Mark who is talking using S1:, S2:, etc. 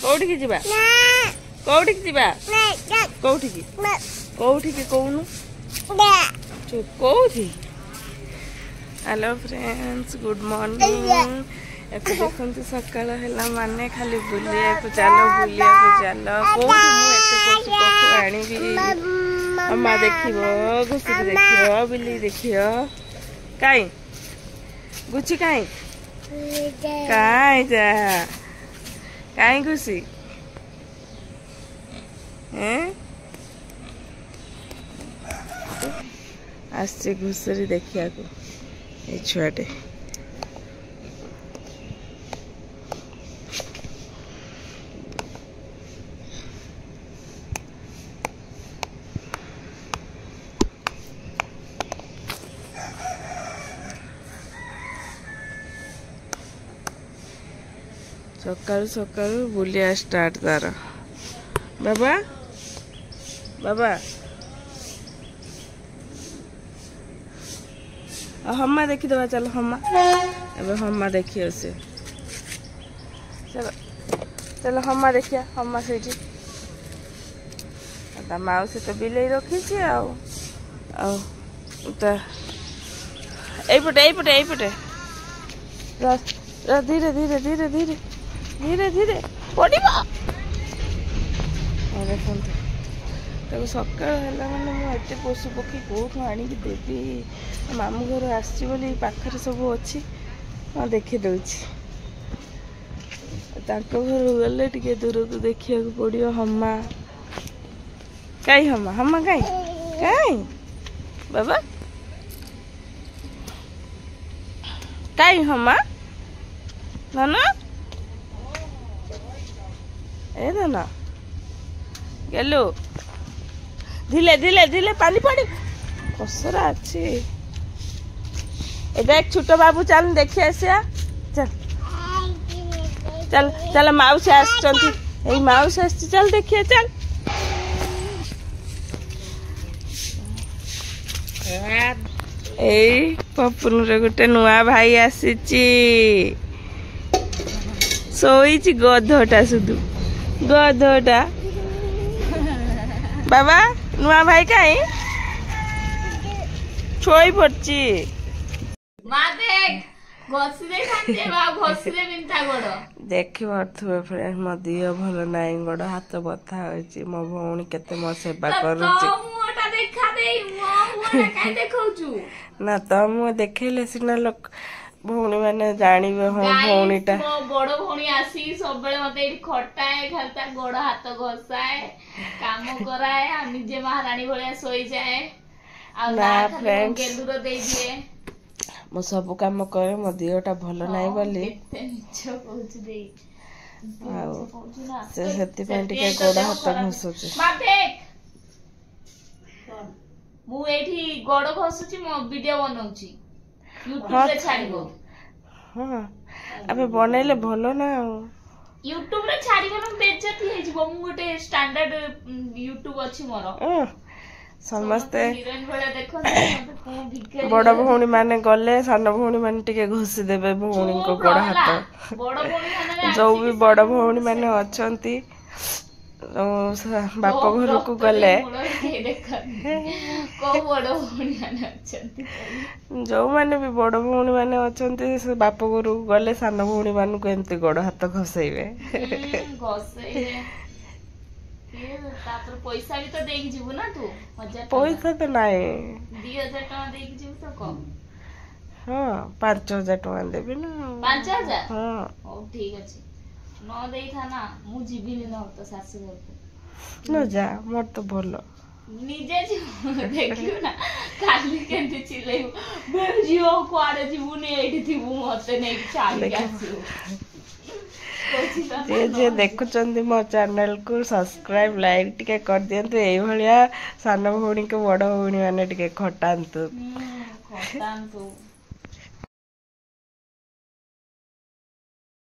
S1: कोठी जीवा कोठी जीवा कोठी कोठी कहूनु कोठी। Hello friends good morning. एपे देखते सकाल है माने खाली बुलिया चल बुलिया चल कौटी आनी अम्मा देख घुसी देख बिल्ली देख कहीं गुची कहीं कहीं जा कहीं घुसी आसचे घुसरी देखिया को ये छुआटे सकाळु सकाळु बुलिया स्टार्ट तार बाबा बाबा हम्मा देखी दबा चलो हम्मा अब हम्मा देखिए से चलो चलो हम्मा देखिया हम्मा से माउसी तो बिले रखी आईपटे धीरे धीरे धीरे धीरे धीरे धीरे पड़ा देखो सकाल है मैंने मुझे पशु पक्षी कौटू आणिकी देवी मामू घर आसपाखे पाखरे सब अच्छी हाँ देखी दूची घर गले टे दूर को देखा पड़ो हम्मा कहीं हम्मा हम्मा कहीं कहीं बाबा कहीं हम्मा नाना ए नाना गेलो धीले धीले धीले पानी पड़ी कसरा अच्छी देख छोट बाबू चल देखी आसिया चल चल चल माउसी आसुचंती माउसी आसची चल देखिए चल ए पपुन रे गोटे नुआ भाई आसीची सोईची गधटा सुधु गधटा बाबा नुआ भाई कहीं छोई पड़ची देखी पारे फ्रेंड मो दिह भल ना गोड़ हाथ बथा हो मो भौणी केते मो सेवा करुची ना तो मुझे देखले सीना लोक भौणी मैंने जानवे हाँ भौणीटा
S2: बड़ भौणी आसी सब मत खटाए खालता गोड़ हाथ घसाए काम कराए आ निजे महारानी भलिया सोई जाए गेलुर दे दिए
S1: मो सब काम करे मो देहटा भल नाई बोली गोड़ हाथ घसुची
S2: मु एठी गोड़ घसुची मो वीडियो बनाउची यूट्यूब रे छाड़िबो
S1: हां अबे बनैले भलो ना
S2: यूट्यूब रे छाड़िबो न बेइज्जती हे जिवो मु गोटे स्टैंडर्ड यूट्यूब अछि मोर
S1: समस्ते
S2: हिरोइन भले देखो मते को भिखारी
S1: बड़ भौणी माने गले सान भौणी माने टिके घुसी देबे भौणी को गोड़ हाथ
S2: बड़ भौणी माने
S1: जो भी बड़ भौणी माने अछंती बाप घर को गले जो मैंने भी बड़ भौणी मैंने अच्छा बाप घर को गले सान भौणी मान को एमती गोड़ हाथ घसैबे
S2: पैसा भी तो देख जीवु ना तू
S1: पैसा तो नाई
S2: 2000 टका देख जीवु तो कम
S1: हां 5000 टका देबे ना
S2: 5000
S1: हां
S2: ओ ठीक अछि न देई था ना मु जीविनी न तो सासु घर को
S1: न जा मोर तो भलो
S2: निजे जी देखियो ना काली केंती चिलेउ बेजियो कोआडे जीवुनी एठी थिबु मते नै छाड़ी आसियो जे
S1: देखुचंदी मो चैनल को सब्सक्राइब लाइक टिके कर दियंतु एई भलिया सान भौणी को बड़ भौणी माने टिके खटांतु